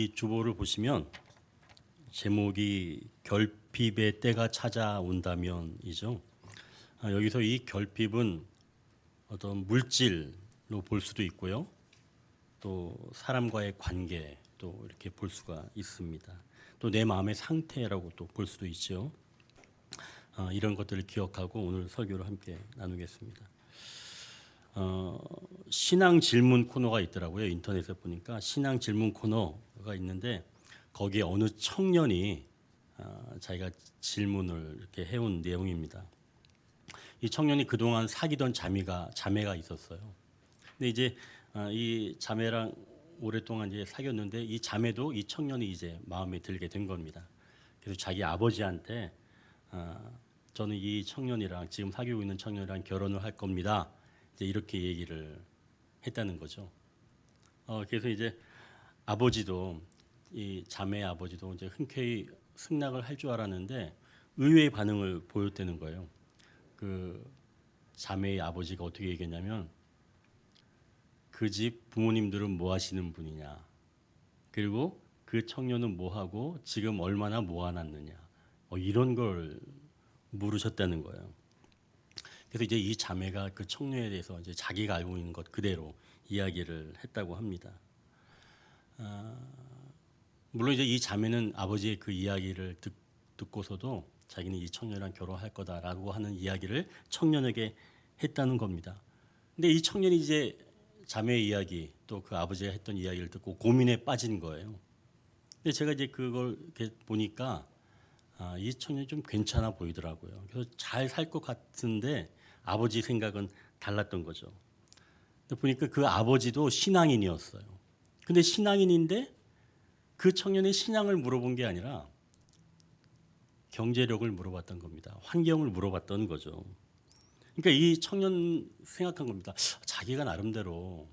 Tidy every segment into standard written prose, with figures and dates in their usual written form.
이 주보를 보시면 제목이 결핍의 때가 찾아온다면이죠. 여기서 이 결핍은 어떤 물질로 볼 수도 있고요. 또 사람과의 관계도 이렇게 볼 수가 있습니다. 또 내 마음의 상태라고 또 볼 수도 있죠. 이런 것들을 기억하고 오늘 설교를 함께 나누겠습니다. 신앙 질문 코너가 있더라고요. 인터넷에 보니까 신앙 질문 코너가 있는데 거기에 어느 청년이 자기가 질문을 이렇게 해온 내용입니다. 이 청년이 그동안 사귀던 자매가 있었어요. 근데 이제 이 자매랑 오랫동안 이제 사귀었는데 이 자매도 이 청년이 이제 마음에 들게 된 겁니다. 그래서 자기 아버지한테 저는 이 청년이랑 지금 사귀고 있는 청년이랑 결혼을 할 겁니다. 이제 이렇게 얘기를 했다는 거죠. 그래서 이제 아버지도 이 자매의 아버지도 이제 흔쾌히 승낙을 할 줄 알았는데 의외의 반응을 보였다는 거예요. 그 자매의 아버지가 어떻게 얘기했냐면 그 집 부모님들은 뭐 하시는 분이냐, 그리고 그 청년은 뭐 하고 지금 얼마나 모아놨느냐, 이런 걸 물으셨다는 거예요. 그래서 이제 이 자매가 그 청년에 대해서 이제 자기가 알고 있는 것 그대로 이야기를 했다고 합니다. 물론 이제 이 자매는 아버지의 그 이야기를 듣고서도 자기는 이 청년이랑 결혼할 거다라고 하는 이야기를 청년에게 했다는 겁니다. 근데 이 청년이 이제 자매의 이야기 또 그 아버지가 했던 이야기를 듣고 고민에 빠진 거예요. 근데 제가 이제 그걸 이렇게 보니까 이 청년이 좀 괜찮아 보이더라고요. 그래서 잘 살 것 같은데 아버지 생각은 달랐던 거죠. 근데 보니까 그 아버지도 신앙인이었어요. 근데 신앙인인데 그 청년의 신앙을 물어본 게 아니라 경제력을 물어봤던 겁니다. 환경을 물어봤던 거죠. 그러니까 이 청년 생각한 겁니다. 자기가 나름대로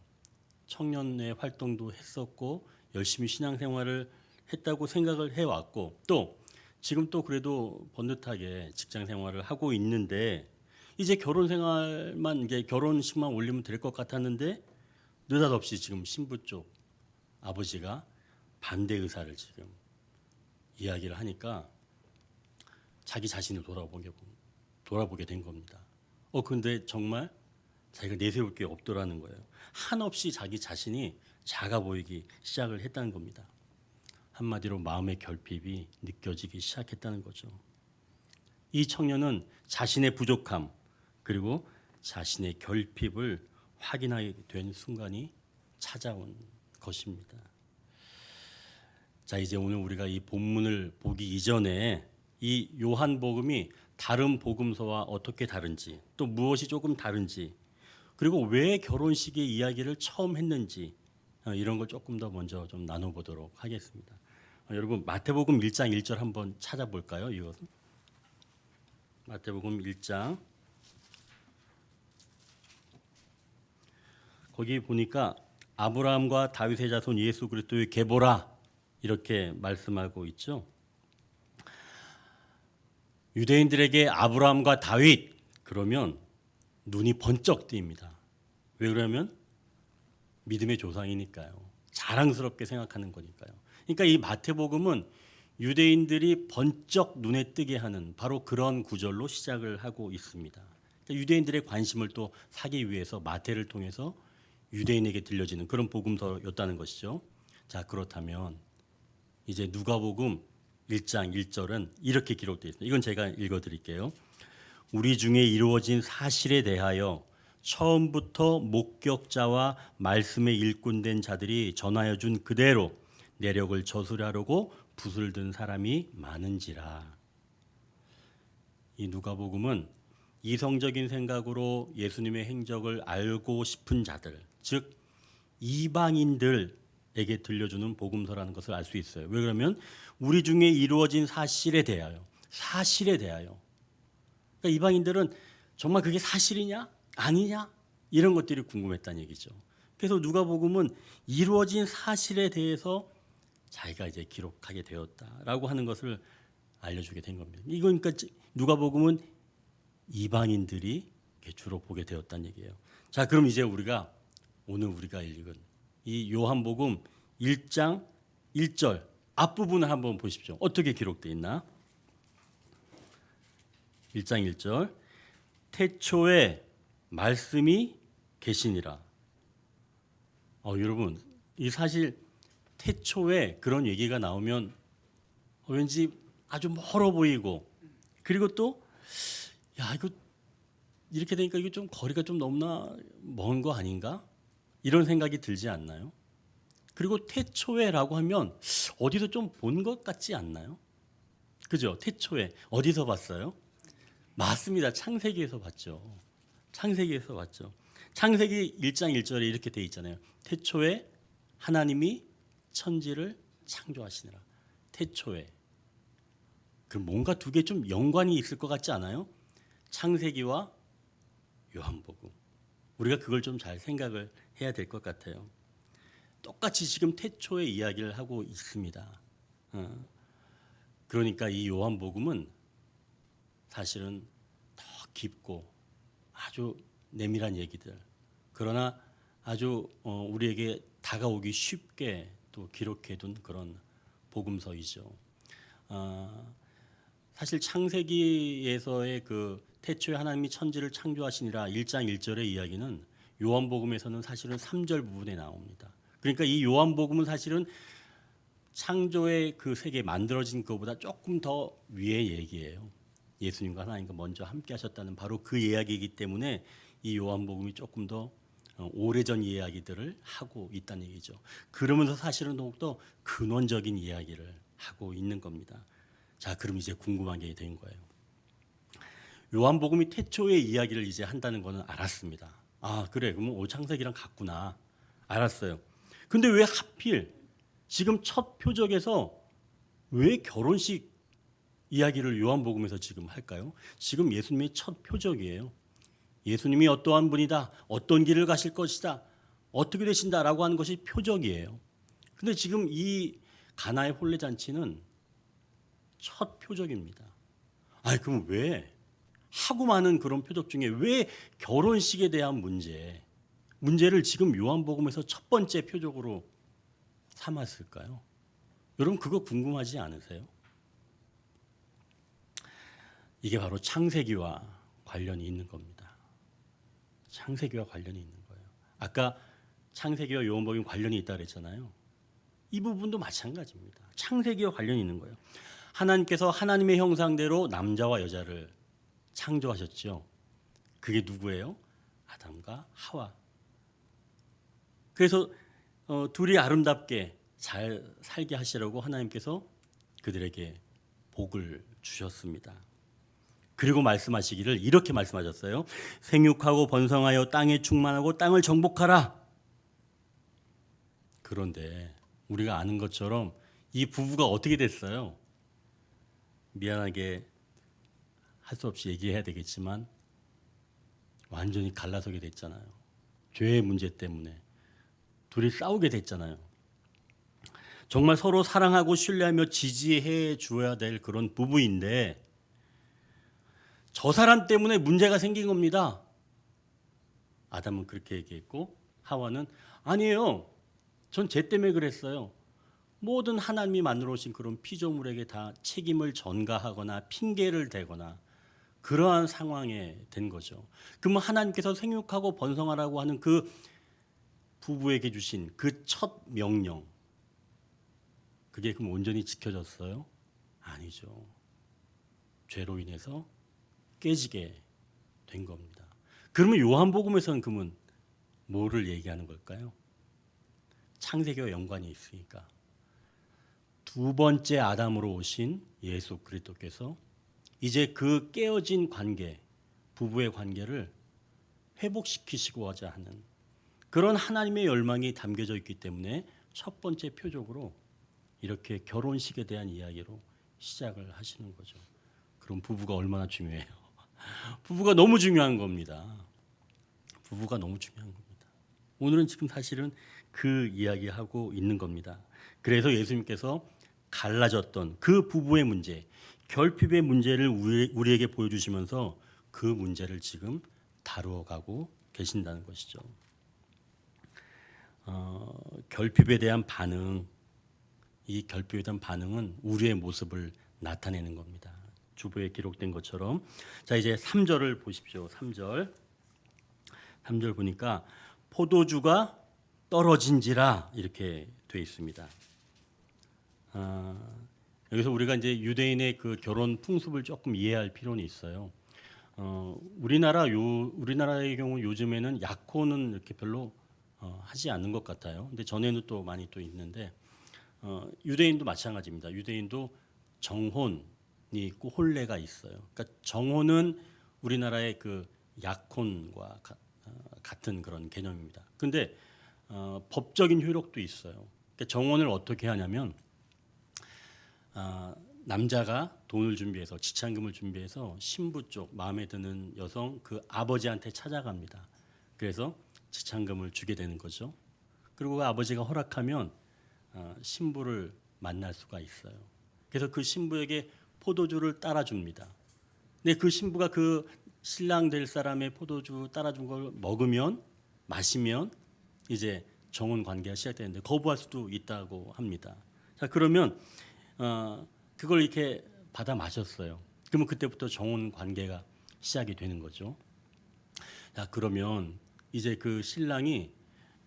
청년의 활동도 했었고 열심히 신앙생활을 했다고 생각을 해왔고 또 지금 또 그래도 번듯하게 직장생활을 하고 있는데 이제 결혼생활만 이제 결혼식만 올리면 될 것 같았는데 느닷없이 지금 신부 쪽 아버지가 반대 의사를 지금 이야기를 하니까 자기 자신을 돌아보게 된 겁니다. 근데 정말 자기가 내세울 게 없더라는 거예요. 한없이 자기 자신이 작아 보이기 시작을 했다는 겁니다. 한마디로 마음의 결핍이 느껴지기 시작했다는 거죠. 이 청년은 자신의 부족함 그리고 자신의 결핍을 확인하게 된 순간이 찾아온 것입니다. 자, 이제 오늘 우리가 이 본문을 보기 이전에 이 요한복음이 다른 복음서와 어떻게 다른지 또 무엇이 조금 다른지 그리고 왜 결혼식의 이야기를 처음 했는지 이런 걸 조금 더 먼저 좀 나눠보도록 하겠습니다. 여러분 마태복음 1장 1절 한번 찾아볼까요? 이것은 마태복음 1장 거기 보니까 아브라함과 다윗의 자손 예수 그리스도의 계보라 이렇게 말씀하고 있죠. 유대인들에게 아브라함과 다윗 그러면 눈이 번쩍 뜨입니다. 왜 그러면 믿음의 조상이니까요. 자랑스럽게 생각하는 거니까요. 그러니까 이 마태복음은 유대인들이 번쩍 눈에 뜨게 하는 바로 그런 구절로 시작을 하고 있습니다. 그러니까 유대인들의 관심을 또 사기 위해서 마태를 통해서 유대인에게 들려지는 그런 복음서였다는 것이죠. 자, 그렇다면 이제 누가복음 1장 1절은 이렇게 기록되어 있습니다. 이건 제가 읽어드릴게요. 우리 중에 이루어진 사실에 대하여 처음부터 목격자와 말씀에 일꾼된 자들이 전하여 준 그대로 내력을 저술하려고 붓을 든 사람이 많은지라. 이 누가복음은 이성적인 생각으로 예수님의 행적을 알고 싶은 자들, 즉 이방인들에게 들려주는 복음서라는 것을 알 수 있어요. 왜 그러면 우리 중에 이루어진 사실에 대하여 그러니까 이방인들은 정말 그게 사실이냐 아니냐 이런 것들이 궁금했다는 얘기죠. 그래서 누가복음은 이루어진 사실에 대해서 자기가 이제 기록하게 되었다라고 하는 것을 알려주게 된 겁니다. 이건 그러니까 누가복음은 이방인들이 주로 보게 되었다는 얘기예요. 자, 그럼 이제 오늘 우리가 읽은 이 요한복음 1장 1절 앞부분을 한번 보십시오. 어떻게 기록되어 있나? 1장 1절 태초에 말씀이 계시니라. 여러분, 이 사실 태초에 그런 얘기가 나오면 왠지 아주 멀어 보이고, 그리고 또 야, 이거 이렇게 되니까 이거 좀 거리가 좀 너무나 먼 거 아닌가? 이런 생각이 들지 않나요? 그리고 태초에라고 하면 어디서 좀 본 것 같지 않나요? 그죠? 태초에 어디서 봤어요? 맞습니다. 창세기에서 봤죠. 창세기에서 봤죠. 창세기 1장 1절에 이렇게 돼 있잖아요. 태초에 하나님이 천지를 창조하시니라. 태초에. 그럼 뭔가 두 개 좀 연관이 있을 것 같지 않아요? 창세기와 요한복음. 우리가 그걸 좀 잘 생각을 해야 될 것 같아요. 똑같이 지금 태초의 이야기를 하고 있습니다. 그러니까 이 요한복음은 사실은 더 깊고 아주 내밀한 얘기들, 그러나 아주 우리에게 다가오기 쉽게 또 기록해둔 그런 복음서이죠. 사실 창세기에서의 그 태초에 하나님이 천지를 창조하시니라 1장 1절의 이야기는 요한복음에서는 사실은 3절 부분에 나옵니다. 그러니까 이 요한복음은 사실은 창조의 그 세계 만들어진 것보다 조금 더 위의 얘기예요. 예수님과 하나님과 먼저 함께 하셨다는 바로 그 이야기이기 때문에 이 요한복음이 조금 더 오래전 이야기들을 하고 있다는 얘기죠. 그러면서 사실은 더욱더 근원적인 이야기를 하고 있는 겁니다. 자, 그럼 이제 궁금한 게 된 거예요. 요한복음이 태초의 이야기를 이제 한다는 거는 알았습니다. 아, 그래. 그러면 오창석이랑 같구나. 알았어요. 근데 왜 하필 지금 첫 표적에서 왜 결혼식 이야기를 요한복음에서 지금 할까요? 지금 예수님의 첫 표적이에요. 예수님이 어떠한 분이다, 어떤 길을 가실 것이다, 어떻게 되신다라고 하는 것이 표적이에요. 근데 지금 이 가나의 혼례 잔치는 첫 표적입니다. 아니, 그럼 왜 하고 많은 그런 표적 중에 왜 결혼식에 대한 문제를 지금 요한복음에서 첫 번째 표적으로 삼았을까요? 여러분 그거 궁금하지 않으세요? 이게 바로 창세기와 관련이 있는 겁니다. 창세기와 관련이 있는 거예요. 아까 창세기와 요한복음 관련이 있다 그랬잖아요. 이 부분도 마찬가지입니다. 창세기와 관련이 있는 거예요. 하나님께서 하나님의 형상대로 남자와 여자를 창조하셨죠. 그게 누구예요? 아담과 하와. 그래서 둘이 아름답게 잘 살게 하시라고 하나님께서 그들에게 복을 주셨습니다. 그리고 말씀하시기를 이렇게 말씀하셨어요. 생육하고 번성하여 땅에 충만하고 땅을 정복하라. 그런데 우리가 아는 것처럼 이 부부가 어떻게 됐어요? 미안하게 할 수 없이 얘기해야 되겠지만 완전히 갈라서게 됐잖아요. 죄의 문제 때문에 둘이 싸우게 됐잖아요. 정말 서로 사랑하고 신뢰하며 지지해 주어야 될 그런 부부인데 저 사람 때문에 문제가 생긴 겁니다. 아담은 그렇게 얘기했고 하와는 아니에요. 전 쟤 때문에 그랬어요. 모든 하나님이 만들어 오신 그런 피조물에게 다 책임을 전가하거나 핑계를 대거나 그러한 상황에 된 거죠. 그러면 하나님께서 생육하고 번성하라고 하는 그 부부에게 주신 그 첫 명령, 그게 그럼 온전히 지켜졌어요? 아니죠. 죄로 인해서 깨지게 된 겁니다. 그러면 요한복음에서는 그러면 뭐를 얘기하는 걸까요? 창세기와 연관이 있으니까 두 번째 아담으로 오신 예수 그리스도께서 이제 그 깨어진 관계, 부부의 관계를 회복시키시고자 하는 그런 하나님의 열망이 담겨져 있기 때문에 첫 번째 표적으로 이렇게 결혼식에 대한 이야기로 시작을 하시는 거죠. 그럼 부부가 얼마나 중요해요? 부부가 너무 중요한 겁니다. 부부가 너무 중요한 겁니다. 오늘은 지금 사실은 그 이야기하고 있는 겁니다. 그래서 예수님께서 갈라졌던 그 부부의 문제, 결핍의 문제를 우리에게 보여주시면서 그 문제를 지금 다루어가고 계신다는 것이죠. 결핍에 대한 반응, 이 결핍에 대한 반응은 우리의 모습을 나타내는 겁니다. 주보에 기록된 것처럼. 자, 이제 3절을 보십시오. 3절 보니까 포도주가 떨어진지라 이렇게 되어 있습니다. 여기서 우리가 이제 유대인의 그 결혼 풍습을 조금 이해할 필요는 있어요. 우리나라의 경우 요즘에는 약혼은 이렇게 별로 하지 않는 것 같아요. 근데 전에는 또 많이 또 있는데 유대인도 마찬가지입니다. 유대인도 정혼이 있고 혼례가 있어요. 그러니까 정혼은 우리나라의 그 약혼과 같은 그런 개념입니다. 근데 법적인 효력도 있어요. 그러니까 정혼을 어떻게 하냐면 남자가 돈을 준비해서 지참금을 준비해서 신부 쪽 마음에 드는 여성 그 아버지한테 찾아갑니다. 그래서 지참금을 주게 되는 거죠. 그리고 그 아버지가 허락하면 신부를 만날 수가 있어요. 그래서 그 신부에게 포도주를 따라줍니다. 근데 그 신부가 그 신랑 될 사람의 포도주 따라준 걸 마시면 이제 정혼 관계가 시작되는데 거부할 수도 있다고 합니다. 자, 그러면 그걸 이렇게 받아 마셨어요. 그러면 그때부터 정혼 관계가 시작이 되는 거죠. 자, 그러면 이제 그 신랑이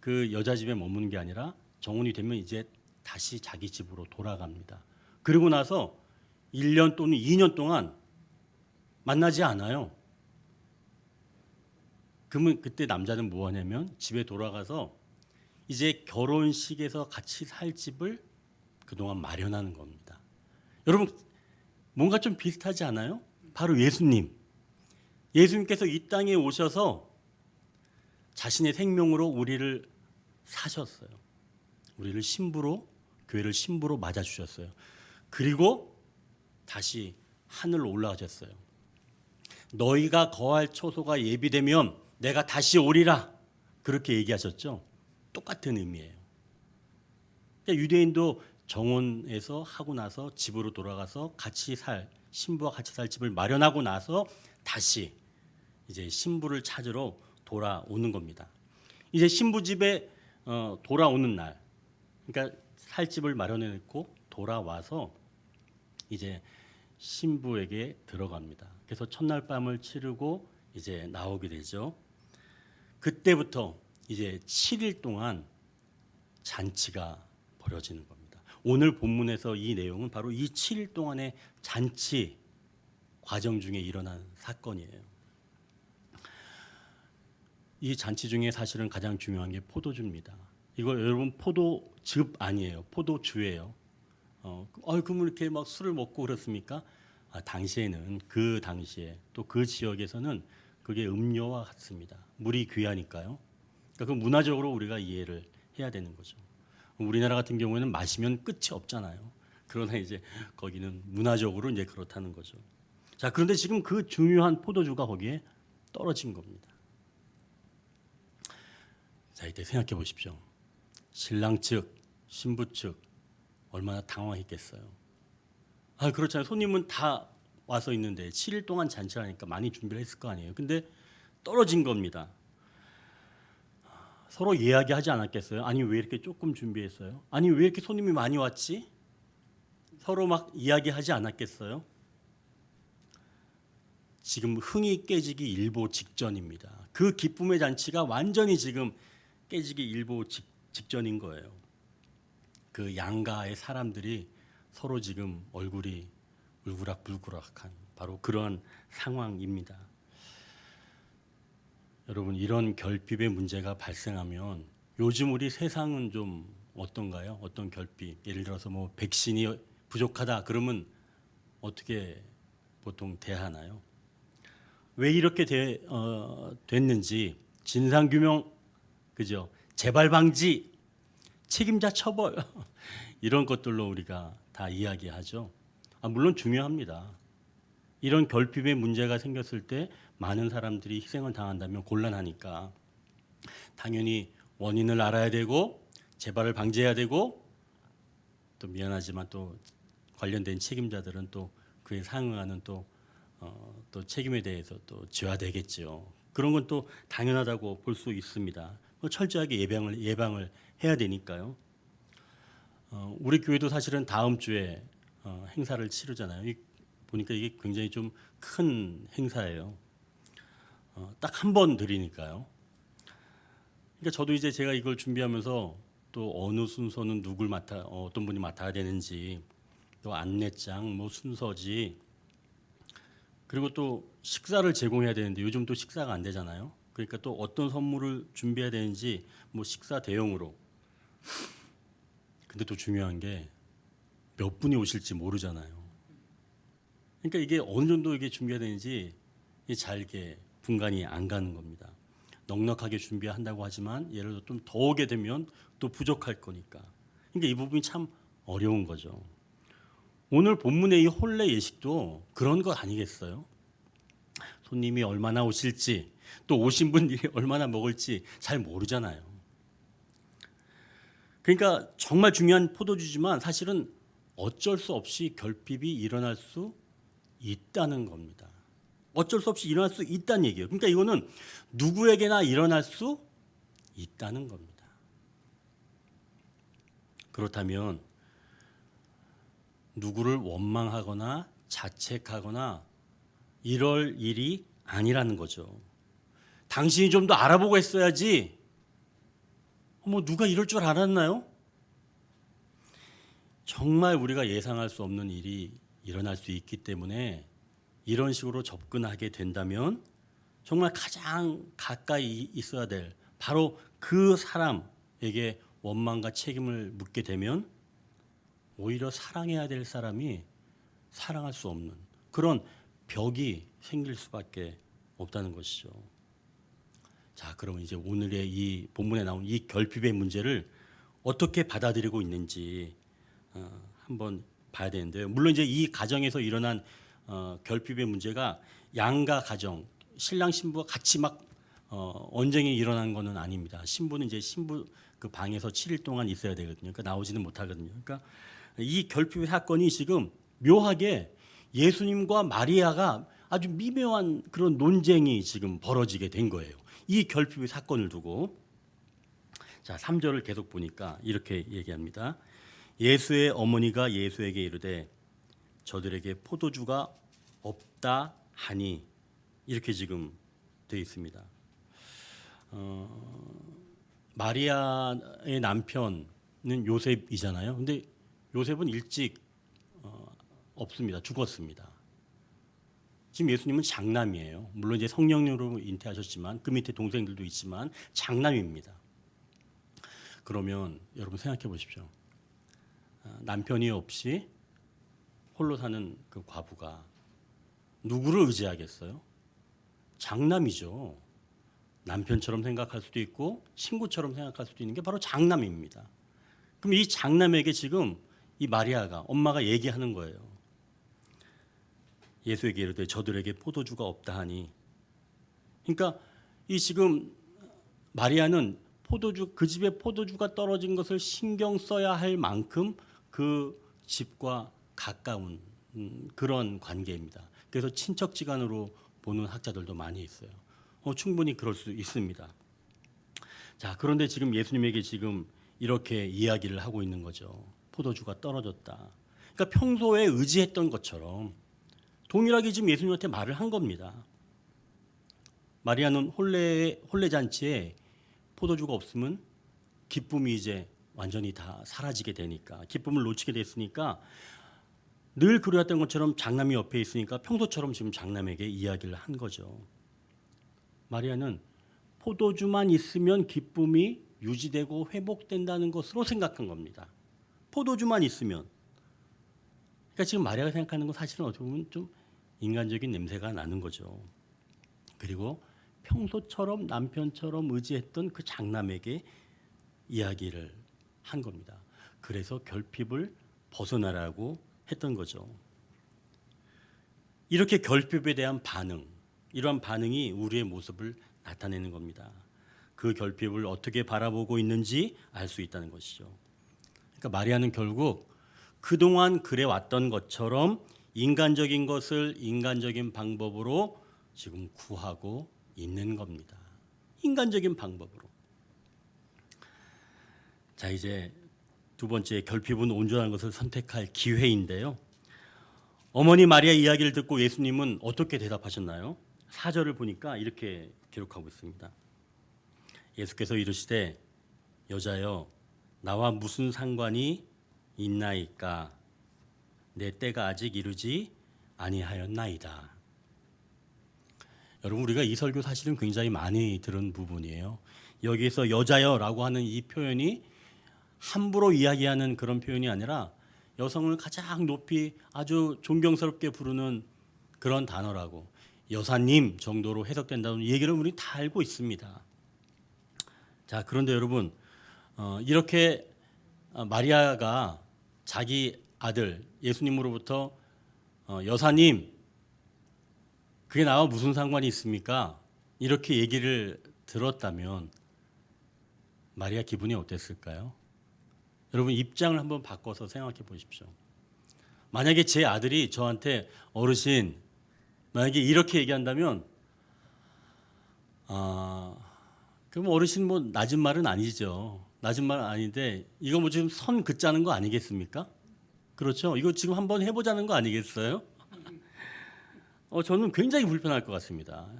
그 여자 집에 머무는 게 아니라 정혼이 되면 이제 다시 자기 집으로 돌아갑니다. 그리고 나서 1년 또는 2년 동안 만나지 않아요. 그러면 그때 남자는 뭐 하냐면 집에 돌아가서 이제 결혼식에서 같이 살 집을 그동안 마련하는 겁니다. 여러분 뭔가 좀 비슷하지 않아요? 바로 예수님께서 이 땅에 오셔서 자신의 생명으로 우리를 사셨어요. 우리를 교회를 신부로 맞아주셨어요. 그리고 다시 하늘로 올라가셨어요. 너희가 거할 처소가 예비되면 내가 다시 오리라. 그렇게 얘기하셨죠. 똑같은 의미예요. 그러니까 유대인도 정혼해서 하고 나서 집으로 돌아가서 신부와 같이 살 집을 마련하고 나서 다시 이제 신부를 찾으러 돌아오는 겁니다. 이제 신부 집에 돌아오는 날, 그러니까 살 집을 마련해놓고 돌아와서 이제 신부에게 들어갑니다. 그래서 첫날 밤을 치르고 이제 나오게 되죠. 그때부터 이제 7일 동안 잔치가 벌어지는 겁니다. 오늘 본문에서 이 내용은 바로 이 7일 동안의 잔치 과정 중에 일어난 사건이에요. 이 잔치 중에 사실은 가장 중요한 게 포도주입니다. 이거 여러분 포도즙 아니에요. 포도주예요. 그러면 이렇게 막 술을 먹고 그렇습니까? 당시에는 그 당시에 또 그 지역에서는 그게 음료와 같습니다. 물이 귀하니까요. 그러니까 그 문화적으로 우리가 이해를 해야 되는 거죠. 우리나라 같은 경우에는 마시면 끝이 없잖아요. 그러나 이제 거기는 문화적으로 이제 그렇다는 거죠. 자, 그런데 지금 그 중요한 포도주가 거기에 떨어진 겁니다. 자, 이때 생각해 보십시오. 신랑 측, 신부 측 얼마나 당황했겠어요. 그렇잖아요. 손님은 다 와서 있는데 7일 동안 잔치하니까 많이 준비를 했을 거 아니에요. 근데 떨어진 겁니다. 서로 이야기하지 않았겠어요? 아니 왜 이렇게 조금 준비했어요? 아니 왜 이렇게 손님이 많이 왔지? 서로 막 이야기하지 않았겠어요? 지금 흥이 깨지기 일보 직전입니다. 그 기쁨의 잔치가 완전히 지금 깨지기 일보 직전인 거예요. 그 양가의 사람들이 서로 지금 얼굴이 울그락불그락한 바로 그런 상황입니다. 여러분 이런 결핍의 문제가 발생하면 요즘 우리 세상은 좀 어떤가요? 어떤 결핍? 예를 들어서 뭐 백신이 부족하다 그러면 어떻게 보통 대하나요? 왜 이렇게 됐는지 진상규명, 그죠? 재발 방지, 책임자 처벌 이런 것들로 우리가 다 이야기하죠. 물론 중요합니다. 이런 결핍의 문제가 생겼을 때 많은 사람들이 희생을 당한다면 곤란하니까 당연히 원인을 알아야 되고 재발을 방지해야 되고 또 미안하지만 또 관련된 책임자들은 또 그에 상응하는 또 책임에 대해서 또 져야 되겠죠. 그런 건 또 당연하다고 볼 수 있습니다. 철저하게 예방을 해야 되니까요. 우리 교회도 사실은 다음 주에 행사를 치르잖아요. 보니까 이게 굉장히 좀 큰 행사예요. 딱 한 번 드리니까요. 그러니까 저도 이제 제가 이걸 준비하면서 또 어느 순서는 누굴 어떤 분이 맡아야 되는지, 또 안내장, 뭐 순서지, 그리고 또 식사를 제공해야 되는데 요즘 또 식사가 안 되잖아요. 그러니까 또 어떤 선물을 준비해야 되는지, 뭐 식사 대용으로. 근데 또 중요한 게 몇 분이 오실지 모르잖아요. 그러니까 이게 어느 정도 이게 준비해야 되는지 잘 이게 분간이 안 가는 겁니다. 넉넉하게 준비한다고 하지만 예를 들어 좀 더 오게 되면 또 부족할 거니까. 그러니까 이 부분이 참 어려운 거죠. 오늘 본문의 이 혼례 예식도 그런 것 아니겠어요? 손님이 얼마나 오실지, 또 오신 분들이 얼마나 먹을지 잘 모르잖아요. 그러니까 정말 중요한 포도주지만 사실은 어쩔 수 없이 결핍이 일어날 수 있다는 겁니다. 어쩔 수 없이 일어날 수 있다는 얘기예요. 그러니까 이거는 누구에게나 일어날 수 있다는 겁니다. 그렇다면 누구를 원망하거나 자책하거나 이럴 일이 아니라는 거죠. 당신이 좀 더 알아보고 했어야지. 뭐 누가 이럴 줄 알았나요? 정말 우리가 예상할 수 없는 일이 일어날 수 있기 때문에 이런 식으로 접근하게 된다면 정말 가장 가까이 있어야 될 바로 그 사람에게 원망과 책임을 묻게 되면 오히려 사랑해야 될 사람이 사랑할 수 없는 그런 벽이 생길 수밖에 없다는 것이죠. 자, 그러면 이제 오늘의 이 본문에 나온 이 결핍의 문제를 어떻게 받아들이고 있는지 한번 봐야 되는데요. 물론 이제 이 가정에서 일어난 결핍의 문제가 양가 가정, 신랑 신부가 같이 막 언쟁이 일어난 것은 아닙니다. 신부는 이제 신부 그 방에서 7일 동안 있어야 되거든요. 그러니까 나오지는 못하거든요. 그러니까 이 결핍의 사건이 지금 묘하게 예수님과 마리아가 아주 미묘한 그런 논쟁이 지금 벌어지게 된 거예요. 이 결핍의 사건을 두고. 자, 3절을 계속 보니까 이렇게 얘기합니다. 예수의 어머니가 예수에게 이르되 저들에게 포도주가 없다 하니, 이렇게 지금 되어 있습니다. 마리아의 남편은 요셉이잖아요. 근데 요셉은 일찍 없습니다. 죽었습니다. 지금 예수님은 장남이에요. 물론 이제 성령으로 잉태하셨지만 그 밑에 동생들도 있지만 장남입니다. 그러면 여러분 생각해 보십시오. 남편이 없이 홀로 사는 그 과부가 누구를 의지하겠어요? 장남이죠. 남편처럼 생각할 수도 있고 친구처럼 생각할 수도 있는 게 바로 장남입니다. 그럼 이 장남에게 지금 이 마리아가 엄마가 얘기하는 거예요. 예수에게 이르되 저들에게 포도주가 없다 하니. 그러니까 이 지금 마리아는 그 집에 포도주가 떨어진 것을 신경 써야 할 만큼 그 집과 가까운 그런 관계입니다. 그래서 친척지간으로 보는 학자들도 많이 있어요. 충분히 그럴 수 있습니다. 자, 그런데 지금 예수님에게 지금 이렇게 이야기를 하고 있는 거죠. 포도주가 떨어졌다. 그러니까 평소에 의지했던 것처럼 동일하게 지금 예수님한테 말을 한 겁니다. 마리아는 혼례 잔치에 포도주가 없으면 기쁨이 이제 완전히 다 사라지게 되니까, 기쁨을 놓치게 됐으니까 늘 그래왔던 것처럼 장남이 옆에 있으니까 평소처럼 지금 장남에게 이야기를 한 거죠. 마리아는 포도주만 있으면 기쁨이 유지되고 회복된다는 것으로 생각한 겁니다. 포도주만 있으면. 그러니까 지금 마리아가 생각하는 건 사실은 어떻게 보면 좀 인간적인 냄새가 나는 거죠. 그리고 평소처럼 남편처럼 의지했던 그 장남에게 이야기를 한 겁니다. 그래서 결핍을 벗어나라고 했던 거죠. 이렇게 결핍에 대한 반응, 이러한 반응이 우리의 모습을 나타내는 겁니다. 그 결핍을 어떻게 바라보고 있는지 알 수 있다는 것이죠. 그러니까 마리아는 결국 그동안 그래왔던 것처럼 인간적인 것을 인간적인 방법으로 지금 구하고 있는 겁니다. 인간적인 방법으로. 자, 이제 두 번째, 결핍은 온전한 것을 선택할 기회인데요. 어머니 마리아 이야기를 듣고 예수님은 어떻게 대답하셨나요? 4절을 보니까 이렇게 기록하고 있습니다. 예수께서 이르시되 여자여 나와 무슨 상관이 있나이까 내 때가 아직 이르지 아니하였나이다. 여러분, 우리가 이 설교 사실은 굉장히 많이 들은 부분이에요. 여기에서 여자여라고 하는 이 표현이 함부로 이야기하는 그런 표현이 아니라 여성을 가장 높이 아주 존경스럽게 부르는 그런 단어라고, 여사님 정도로 해석된다는 얘기를 우리 다 알고 있습니다. 자, 그런데 여러분, 이렇게 마리아가 자기 아들 예수님으로부터 여사님, 그게 나와 무슨 상관이 있습니까? 이렇게 얘기를 들었다면 마리아 기분이 어땠을까요? 여러분, 입장을 한번 바꿔서 생각해 보십시오. 만약에 제 아들이 저한테 어르신, 만약에 이렇게 얘기한다면 그럼 어르신 뭐 낮은 말은 아니죠. 낮은 말은 아닌데 이거 뭐 지금 선 긋자는 거 아니겠습니까? 그렇죠? 이거 지금 한번 해보자는 거 아니겠어요? 저는 굉장히 불편할 것 같습니다.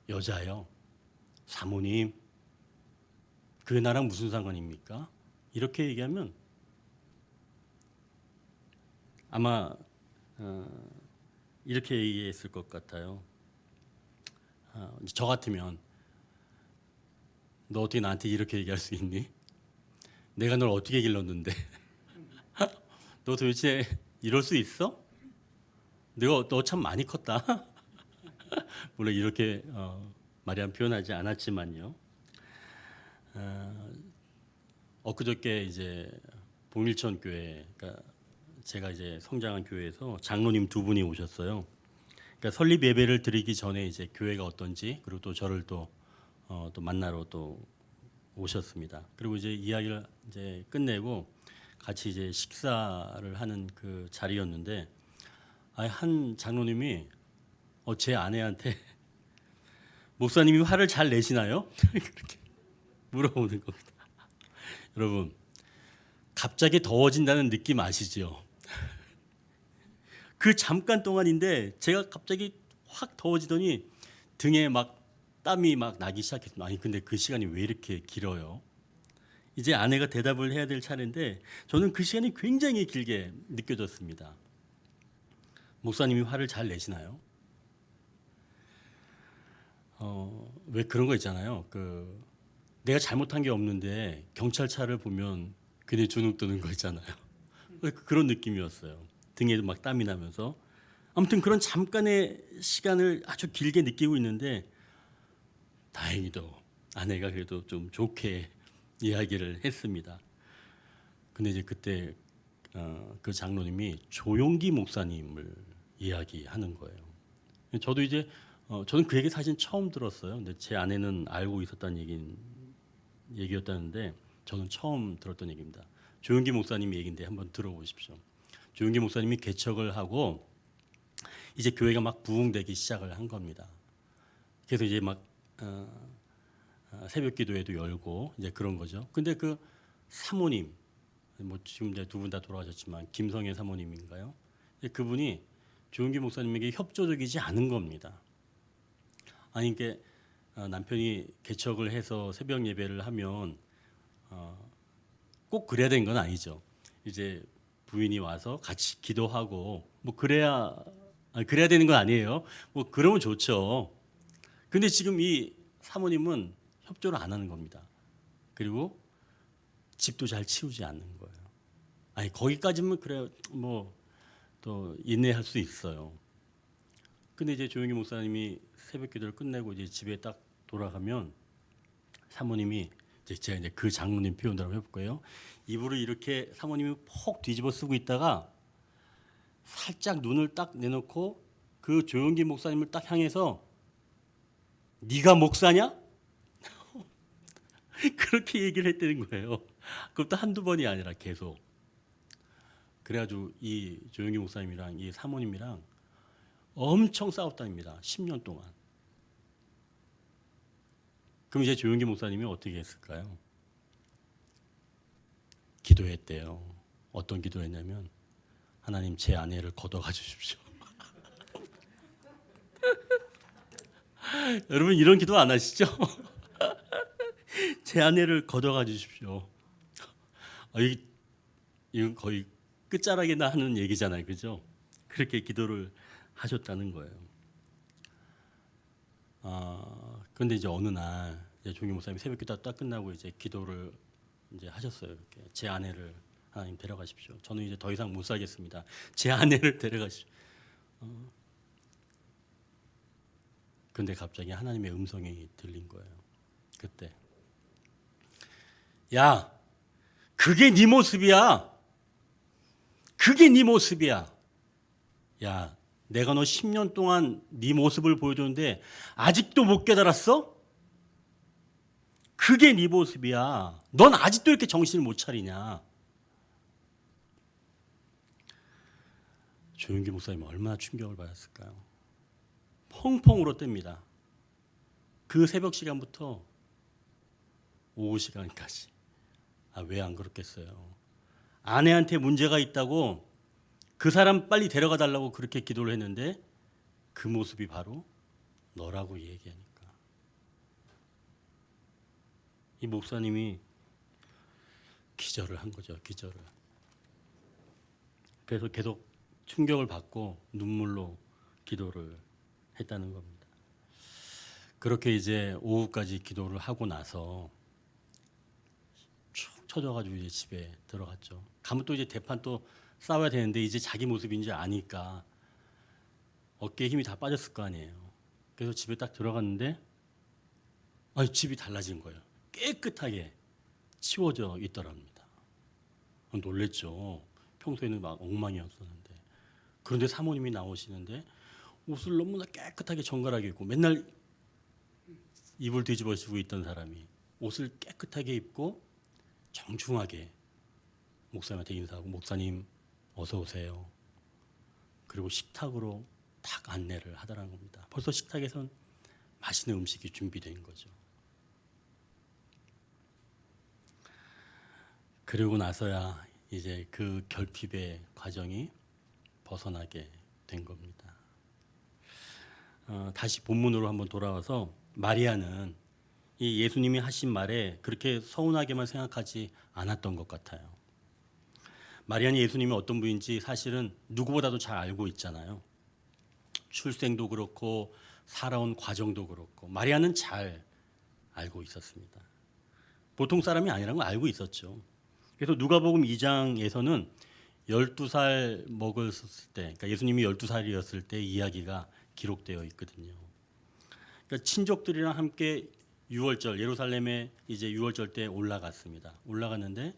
여자요, 사모님, 그게 나랑 무슨 상관입니까? 이렇게 얘기하면 아마 이렇게 얘기했을 것 같아요. 저 같으면 너 어떻게 나한테 이렇게 얘기할 수 있니? 내가 널 어떻게 길렀는데? 너 도대체 이럴 수 있어? 너 참 많이 컸다. 물론 이렇게 마리안 표현하지 않았지만요. 엊그저께 이제 봉일천 교회, 그러니까 제가 이제 성장한 교회에서 장로님 두 분이 오셨어요. 그러니까 설립 예배를 드리기 전에 이제 교회가 어떤지, 그리고 또 저를 또 만나러 또 오셨습니다. 그리고 이제 이야기를 이제 끝내고 같이 이제 식사를 하는 그 자리였는데, 한 장로님이 제 아내한테 목사님이 화를 잘 내시나요? 그렇게 물어보는 겁니다. 여러분, 갑자기 더워진다는 느낌 아시죠? 그 잠깐 동안인데 제가 갑자기 확 더워지더니 등에 막 땀이 막 나기 시작했습니다. 아니 근데 그 시간이 왜 이렇게 길어요? 이제 아내가 대답을 해야 될 차례인데 저는 그 시간이 굉장히 길게 느껴졌습니다. 목사님이 화를 잘 내시나요? 왜 그런 거 있잖아요. 내가 잘못한 게 없는데 경찰차를 보면 괜히 주눅 드는 거 있잖아요. 그런 느낌이었어요. 등에도 막 땀이 나면서. 아무튼 그런 잠깐의 시간을 아주 길게 느끼고 있는데 다행히도 아내가 그래도 좀 좋게 이야기를 했습니다. 근데 이제 그때 그 장로님이 조용기 목사님을 이야기하는 거예요. 저도 이제 저는 그 얘기 사실 처음 들었어요. 근데 제 아내는 알고 있었다는 얘기였다는데 저는 처음 들었던 얘기입니다. 조용기 목사님 얘기인데 한번 들어보십시오. 조용기 목사님이 개척을 하고 이제 교회가 막 부흥되기 시작을 한 겁니다. 그래서 이제 막 새벽 기도회도 열고 이제 그런 거죠. 근데 그 사모님, 뭐 지금 이제 두 분 다 돌아가셨지만 김성애 사모님인가요? 그분이 조용기 목사님에게 협조적이지 않은 겁니다. 아니 이게 남편이 개척을 해서 새벽 예배를 하면 꼭 그래야 되는 건 아니죠. 이제 부인이 와서 같이 기도하고 뭐 그래야 되는 건 아니에요. 뭐 그러면 좋죠. 근데 지금 이 사모님은 협조를 안 하는 겁니다. 그리고 집도 잘 치우지 않는 거예요. 아니 거기까지는 그래 뭐 또 인내할 수 있어요. 근데 이제 조용기 목사님이 새벽 기도를 끝내고 이제 집에 딱 돌아가면 사모님이 제가 이제 그 장로님 표현대로 해볼 거예요. 이불을 이렇게 사모님이 폭 뒤집어 쓰고 있다가 살짝 눈을 딱 내놓고 그 조용기 목사님을 딱 향해서 네가 목사냐? 그렇게 얘기를 했다는 거예요. 그것도 한두 번이 아니라 계속. 그래가지고 이 조용기 목사님이랑 이 사모님이랑 엄청 싸웠답니다. 10년 동안. 그럼 이제 조용기 목사님이 어떻게 했을까요? 기도했대요. 어떤 기도했냐면 하나님 제 아내를 걷어가 주십시오. 여러분 이런 기도 안 하시죠? 제 아내를 걷어가 주십시오. 이건 거의 끝자락에나 하는 얘기잖아요, 그죠? 그렇게 기도를 하셨다는 거예요. 그런데 이제 어느 날 이제 종교 목사님 새벽기도 딱 끝나고 이제 기도를 이제 하셨어요. 이렇게 제 아내를 하나님 데려가십시오. 저는 이제 더 이상 못 살겠습니다. 제 아내를 데려가십시오. 근데 갑자기 하나님의 음성이 들린 거예요. 그때 야, 그게 네 모습이야. 그게 네 모습이야. 야, 내가 너 10년 동안 네 모습을 보여줬는데 아직도 못 깨달았어? 그게 네 모습이야. 넌 아직도 이렇게 정신을 못 차리냐? 조용기 목사님 얼마나 충격을 받았을까요? 펑펑 울었답니다. 그 새벽 시간부터 오후 시간까지. 왜 안 그렇겠어요? 아내한테 문제가 있다고 그 사람 빨리 데려가 달라고 그렇게 기도를 했는데 그 모습이 바로 너라고 얘기하니까 이 목사님이 기절을 한 거죠. 기절을. 그래서 계속 충격을 받고 눈물로 기도를 했다는 겁니다. 그렇게 이제 오후까지 기도를 하고 나서 축 처져가지고 이제 집에 들어갔죠. 가면 또 이제 대판 또 싸워야 되는데 이제 자기 모습인지 아니까 어깨에 힘이 다 빠졌을 거 아니에요. 그래서 집에 딱 들어갔는데 집이 달라진 거예요. 깨끗하게 치워져 있더랍니다. 놀랬죠. 평소에는 막 엉망이었었는데. 그런데 사모님이 나오시는데 옷을 너무나 깨끗하게 정갈하게 입고 맨날 이불 뒤집어쓰고 있던 사람이 옷을 깨끗하게 입고 정중하게 목사님한테 인사하고 목사님 어서 오세요. 그리고 식탁으로 딱 안내를 하더라는 겁니다. 벌써 식탁에선 맛있는 음식이 준비된 거죠. 그리고 나서야 이제 그 결핍의 과정이 벗어나게 된 겁니다. 다시 본문으로 한번 돌아와서 마리아는 이 예수님이 하신 말에 그렇게 서운하게만 생각하지 않았던 것 같아요. 마리아는 예수님이 어떤 분인지 사실은 누구보다도 잘 알고 있잖아요. 출생도 그렇고 살아온 과정도 그렇고 마리아는 잘 알고 있었습니다. 보통 사람이 아니라는 걸 알고 있었죠. 그래서 누가복음 2장에서는 12살 먹었을 때, 그러니까 예수님이 12살이었을 때 이야기가 기록되어 있거든요. 그러니까 친족들이랑 함께 유월절 예루살렘에 이제 유월절 때 올라갔습니다. 올라갔는데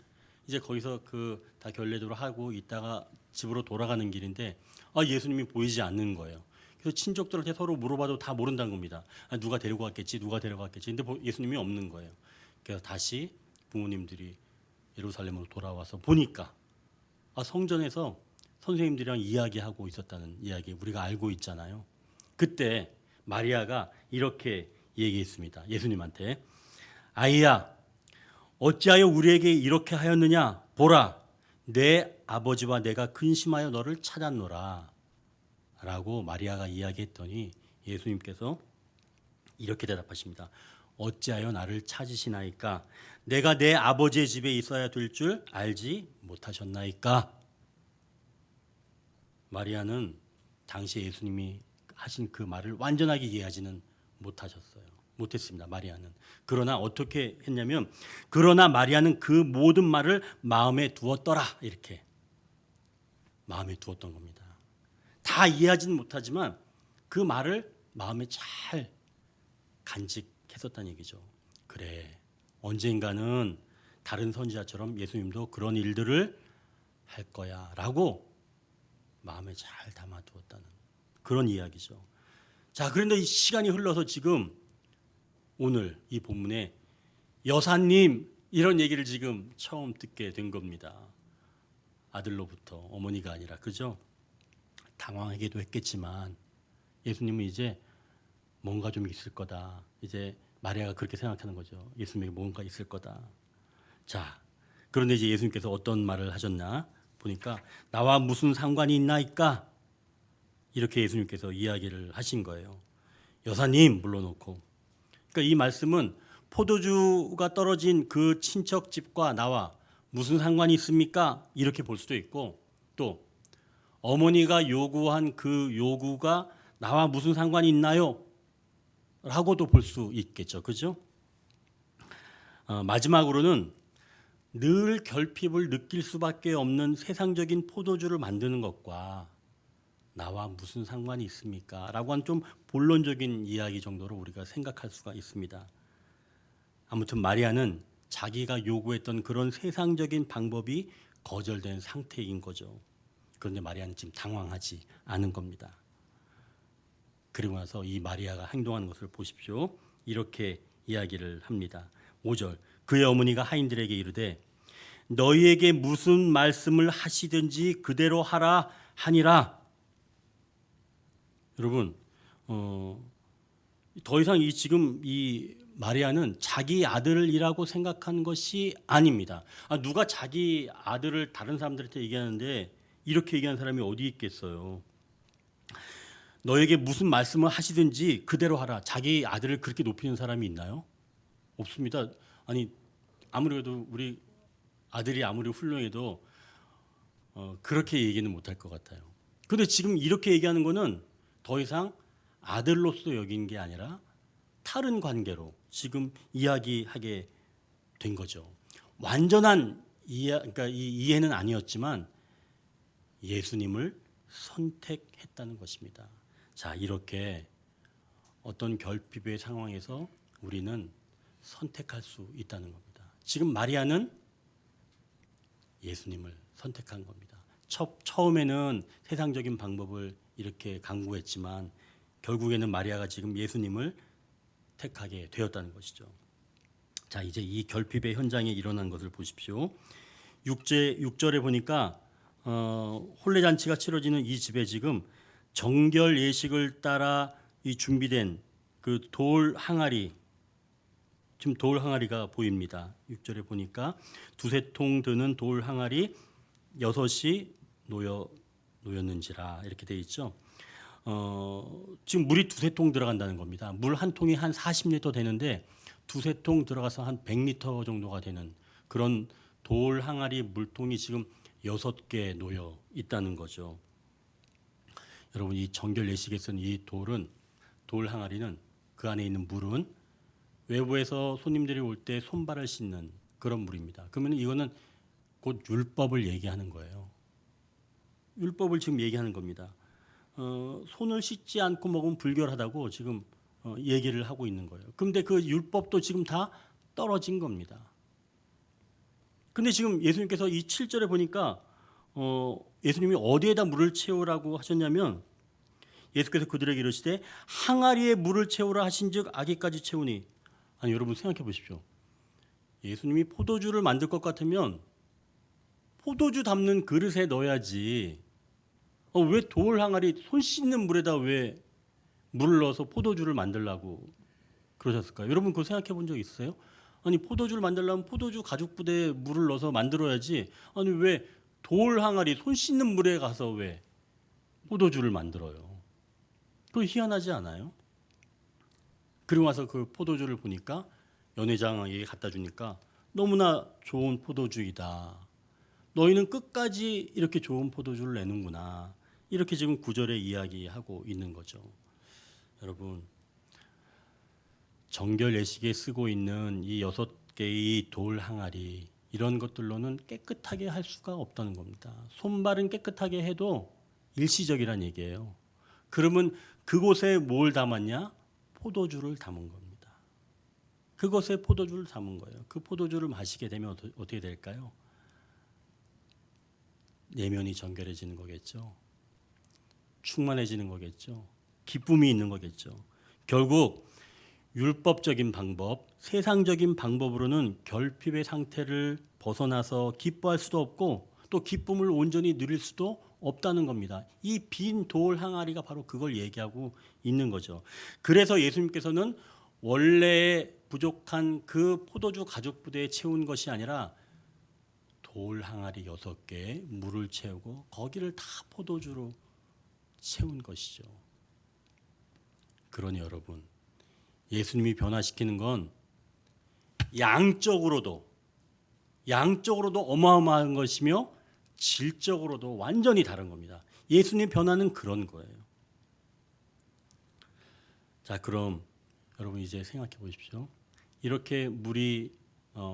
이제 거기서 그 다 결례도로 하고 있다가 집으로 돌아가는 길인데 예수님이 보이지 않는 거예요. 그래서 친족들한테 서로 물어봐도 다 모른다는 겁니다. 누가 데리고 갔겠지, 누가 데려갔겠지. 근데 예수님이 없는 거예요. 그래서 다시 부모님들이 예루살렘으로 돌아와서 보니까 성전에서 선생님들이랑 이야기하고 있었다는 이야기 우리가 알고 있잖아요. 그때 마리아가 이렇게 얘기했습니다. 예수님한테 아이야 어찌하여 우리에게 이렇게 하였느냐 보라 내 아버지와 내가 근심하여 너를 찾았노라 라고 마리아가 이야기했더니 예수님께서 이렇게 대답하십니다. 어찌하여 나를 찾으시나이까 내가 내 아버지의 집에 있어야 될 줄 알지 못하셨나이까. 마리아는 당시 예수님이 하신 그 말을 완전하게 이해하지는 못했습니다. 마리아는. 그러나 어떻게 했냐면 그러나 마리아는 그 모든 말을 마음에 두었더라 이렇게 마음에 두었던 겁니다. 다 이해하지는 못하지만 그 말을 마음에 잘 간직했었다는 얘기죠. 그래 언젠가는 다른 선지자처럼 예수님도 그런 일들을 할 거야 라고 마음에 잘 담아두었다는 그런 이야기죠. 자, 그런데 이 시간이 흘러서 지금 오늘 이 본문에 여사님 이런 얘기를 지금 처음 듣게 된 겁니다. 아들로부터 어머니가 아니라 그죠? 당황하기도 했겠지만 예수님은 이제 뭔가 좀 있을 거다. 이제 마리아가 그렇게 생각하는 거죠. 예수님에게 뭔가 있을 거다. 자, 그런데 이제 예수님께서 어떤 말을 하셨나 보니까 나와 무슨 상관이 있나이까 이렇게 예수님께서 이야기를 하신 거예요. 여사님 불러놓고. 그러니까 이 말씀은 포도주가 떨어진 그 친척 집과 나와 무슨 상관이 있습니까? 이렇게 볼 수도 있고 또 어머니가 요구한 그 요구가 나와 무슨 상관이 있나요? 라고도 볼 수 있겠죠. 그죠? 마지막으로는 늘 결핍을 느낄 수밖에 없는 세상적인 포도주를 만드는 것과 나와 무슨 상관이 있습니까? 라고 한 좀 본론적인 이야기 정도로 우리가 생각할 수가 있습니다. 아무튼 마리아는 자기가 요구했던 그런 세상적인 방법이 거절된 상태인 거죠. 그런데 마리아는 지금 당황하지 않은 겁니다. 그리고 나서 이 마리아가 행동하는 것을 보십시오. 이렇게 이야기를 합니다. 5절 그의 어머니가 하인들에게 이르되 너희에게 무슨 말씀을 하시든지 그대로 하라 하니라. 여러분 더 이상 지금 이 마리아는 자기 아들이라고 생각한 것이 아닙니다. 누가 자기 아들을 다른 사람들한테 얘기하는데 이렇게 얘기하는 사람이 어디 있겠어요. 너에게 무슨 말씀을 하시든지 그대로 하라. 자기 아들을 그렇게 높이는 사람이 있나요? 없습니다. 아니 아무래도 우리 아들이 아무리 훌륭해도 그렇게 얘기는 못할 것 같아요. 그런데 지금 이렇게 얘기하는 거는 더 이상 아들로서 여긴 게 아니라 다른 관계로 지금 이야기하게 된 거죠. 완전한 그러니까 이해는 아니었지만 예수님을 선택했다는 것입니다. 자, 이렇게 어떤 결핍의 상황에서 우리는 선택할 수 있다는 겁니다. 지금 마리아는 예수님을 선택한 겁니다. 처음에는 세상적인 방법을 이렇게 강구했지만 결국에는 마리아가 지금 예수님을 택하게 되었다는 것이죠. 자, 이제 이 결핍의 현장에 일어난 것을 보십시오. 6절에 보니까 혼례잔치가 치러지는 이 집에 지금 정결 예식을 따라 이 준비된 그 돌 항아리, 지금 돌 항아리가 보입니다. 6절에 보니까 두세 통 드는 돌 항아리 6이 놓였는지라 이렇게 돼 있죠. 지금 물이 두세 통 들어간다는 겁니다. 물 한 통이 한 40리터 되는데 두세 통 들어가서 한 100리터 정도가 되는 그런 돌 항아리 물통이 지금 6개 놓여 있다는 거죠. 여러분 이 정결 예식에 쓴 이 돌 항아리는 그 안에 있는 물은 외부에서 손님들이 올 때 손발을 씻는 그런 물입니다. 그러면 이거는 곧 율법을 얘기하는 거예요. 율법을 지금 얘기하는 겁니다. 손을 씻지 않고 먹으면 불결하다고 지금 얘기를 하고 있는 거예요. 그런데 그 율법도 지금 다 떨어진 겁니다. 근데 지금 예수님께서 이 7절에 보니까 예수님이 어디에다 물을 채우라고 하셨냐면 예수께서 그들에게 이르시되 항아리에 물을 채우라 하신즉 아기까지 채우니. 아니 여러분 생각해 보십시오. 예수님이 포도주를 만들 것 같으면 포도주 담는 그릇에 넣어야지. 왜 돌 항아리 손 씻는 물에다 왜 물을 넣어서 포도주를 만들라고 그러셨을까요? 여러분 그거 생각해 본 적 있으세요? 아니 포도주를 만들려면 포도주 가죽 부대에 물을 넣어서 만들어야지. 아니 왜 돌 항아리 손 씻는 물에 가서 왜 포도주를 만들어요? 그거 희한하지 않아요? 그리고 와서 그 포도주를 보니까 연회장에게 갖다 주니까 너무나 좋은 포도주이다. 너희는 끝까지 이렇게 좋은 포도주를 내는구나. 이렇게 지금 9절에 이야기하고 있는 거죠. 여러분 정결 예식에 쓰고 있는 이 6개의 돌 항아리 이런 것들로는 깨끗하게 할 수가 없다는 겁니다. 손발은 깨끗하게 해도 일시적이란 얘기예요. 그러면 그곳에 뭘 담았냐? 포도주를 담은 겁니다. 그것에 포도주를 담은 거예요. 그 포도주를 마시게 되면 어떻게 될까요? 내면이 정결해지는 거겠죠. 충만해지는 거겠죠. 기쁨이 있는 거겠죠. 결국 율법적인 방법, 세상적인 방법으로는 결핍의 상태를 벗어나서 기뻐할 수도 없고 또 기쁨을 온전히 누릴 수도 없다는 겁니다. 이 빈 돌 항아리가 바로 그걸 얘기하고 있는 거죠. 그래서 예수님께서는 원래 부족한 그 포도주 가죽 부대에 채운 것이 아니라 돌 항아리 6개에 물을 채우고 거기를 다 포도주로 채운 것이죠. 그러니 여러분, 예수님이 변화시키는 건 양적으로도 어마어마한 것이며 질적으로도 완전히 다른 겁니다. 예수님 변화는 그런 거예요. 자, 그럼 여러분 이제 생각해 보십시오. 이렇게 물이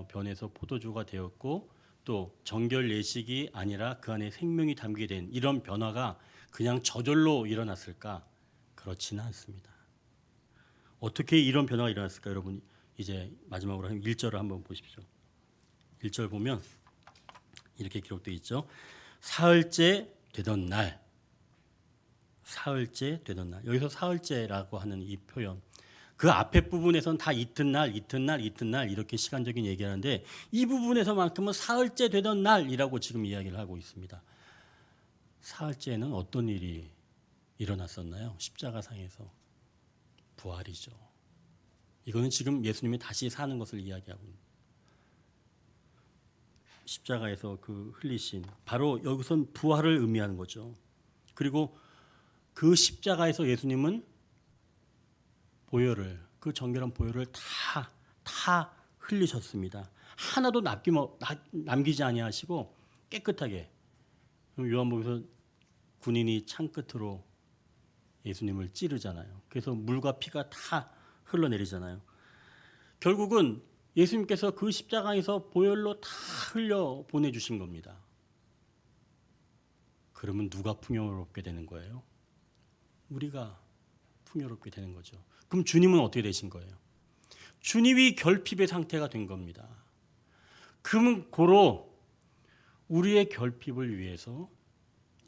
변해서 포도주가 되었고 또 정결 예식이 아니라 그 안에 생명이 담기게 된 이런 변화가 그냥 저절로 일어났을까? 그렇지는 않습니다. 어떻게 이런 변화가 일어났을까? 여러분 이제 마지막으로 1절을 한번 보십시오. 1절 보면 이렇게 기록되어 있죠. 사흘째 되던 날. 여기서 사흘째라고 하는 이 표현. 그 앞에 부분에서는 다 이튿날 이렇게 시간적인 얘기하는데 이 부분에서만큼은 사흘째 되던 날이라고 지금 이야기를 하고 있습니다. 사흘째에는 어떤 일이 일어났었나요? 십자가상에서 부활이죠. 이거는 지금 예수님이 다시 사는 것을 이야기하고 있습니다. 십자가에서 그 흘리신 바로 여기선 부활을 의미하는 거죠. 그리고 그 십자가에서 예수님은 보혈을 그 정결한 보혈을 다 흘리셨습니다. 하나도 남기지 아니하시고 깨끗하게. 요한복음에서 군인이 창 끝으로 예수님을 찌르잖아요. 그래서 물과 피가 다 흘러내리잖아요. 결국은 예수님께서 그 십자가에서 보혈로 다 흘려 보내주신 겁니다. 그러면 누가 풍요롭게 되는 거예요? 우리가 풍요롭게 되는 거죠. 그럼 주님은 어떻게 되신 거예요? 주님이 결핍의 상태가 된 겁니다. 그러면 고로 우리의 결핍을 위해서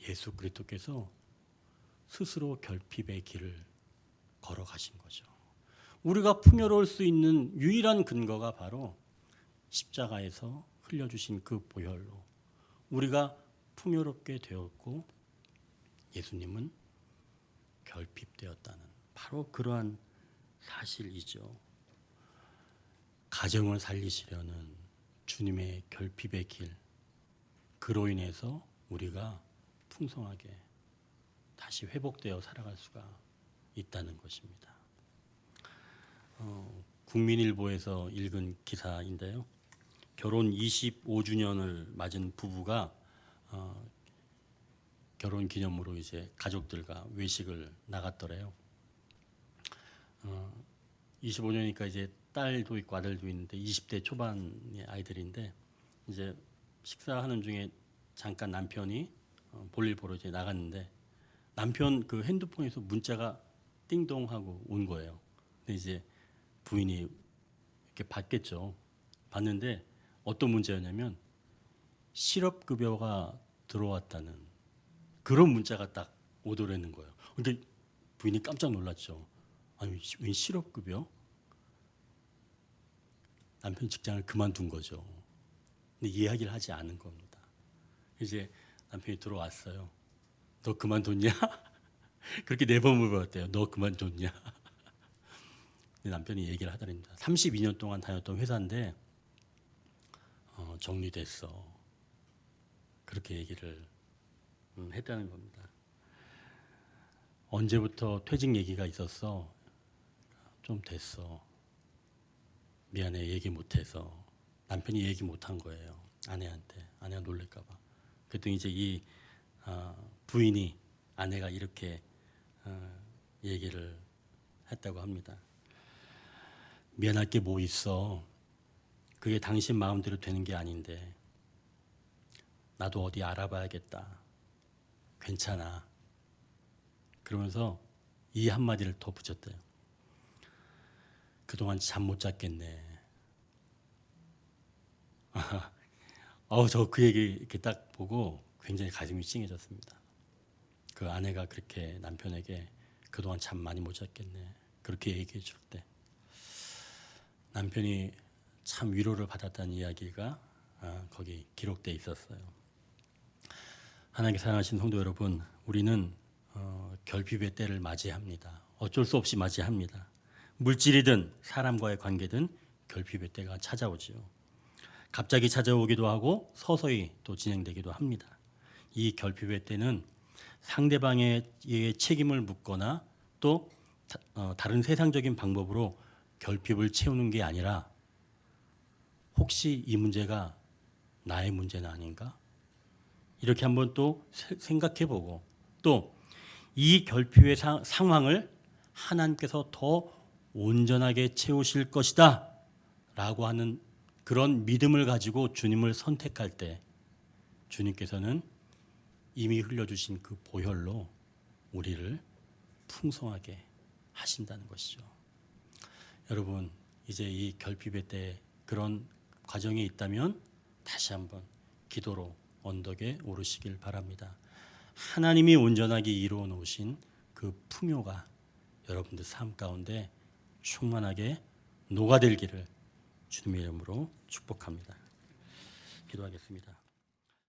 예수 그리스도께서 스스로 결핍의 길을 걸어가신 거죠. 우리가 풍요로울 수 있는 유일한 근거가 바로 십자가에서 흘려주신 그 보혈로 우리가 풍요롭게 되었고 예수님은 결핍되었다는 바로 그러한 사실이죠. 가정을 살리시려는 주님의 결핍의 길, 그로 인해서 우리가 풍성하게 다시 회복되어 살아갈 수가 있다는 것입니다. 국민일보에서 읽은 기사인데요. 결혼 25주년을 맞은 부부가 결혼 기념으로 이제 가족들과 외식을 나갔더래요. 25년이니까 이제 딸도 있고 아들도 있는데 20대 초반의 아이들인데 이제 식사하는 중에 잠깐 남편이 볼일 보러 이제 나갔는데 남편 그 핸드폰에서 문자가 띵동하고 온 거예요. 근데 이제 부인이 이렇게 받겠죠. 봤는데 어떤 문자였냐면 실업급여가 들어왔다는 그런 문자가 딱 오더라는 거예요. 근데 부인이 깜짝 놀랐죠. 아니 웬 실업급여? 남편 직장을 그만둔 거죠. 근데 이야기를 하지 않은 겁니다. 이제 남편이 들어왔어요. 너 그만뒀냐? 그렇게 4번 물어봤대요. 너 그만뒀냐? 근데 남편이 얘기를 하더랍니다. 32년 동안 다녔던 회사인데 정리됐어. 그렇게 얘기를 했다는 겁니다. 언제부터 퇴직 얘기가 있었어? 좀 됐어. 미안해 얘기 못해서. 남편이 얘기 못한 거예요. 아내한테. 아내가 놀랄까 봐. 그랬더니 이제 이 부인이 아내가 이렇게 얘기를 했다고 합니다. 미안할 게 뭐 있어. 그게 당신 마음대로 되는 게 아닌데 나도 어디 알아봐야겠다. 괜찮아. 그러면서 이 한마디를 더 붙였대요. 그동안 잠 못 잤겠네. 저 그 얘기 이렇게 딱 보고 굉장히 가슴이 찡해졌습니다. 그 아내가 그렇게 남편에게 그동안 잠 많이 못 잤겠네. 그렇게 얘기해 줄 때 남편이 참 위로를 받았다는 이야기가 거기 기록되어 있었어요. 하나님께 사랑하신 성도 여러분, 우리는 결핍의 때를 맞이합니다. 어쩔 수 없이 맞이합니다. 물질이든 사람과의 관계든 결핍의 때가 찾아오지요. 갑자기 찾아오기도 하고 서서히 또 진행되기도 합니다. 이 결핍의 때는 상대방의 책임을 묻거나 또 다른 세상적인 방법으로 결핍을 채우는 게 아니라 혹시 이 문제가 나의 문제는 아닌가? 이렇게 한번 또 생각해 보고 또 이 결핍의 상황을 하나님께서 더 온전하게 채우실 것이다 라고 하는 그런 믿음을 가지고 주님을 선택할 때 주님께서는 이미 흘려주신 그 보혈로 우리를 풍성하게 하신다는 것이죠. 여러분, 이제 이 결핍의 때 그런 과정이 있다면 다시 한번 기도로 언덕에 오르시길 바랍니다. 하나님이 온전하게 이루어 놓으신 그 풍요가 여러분들 삶 가운데 충만하게 녹아들기를 주님의 이름으로 축복합니다. 기도하겠습니다.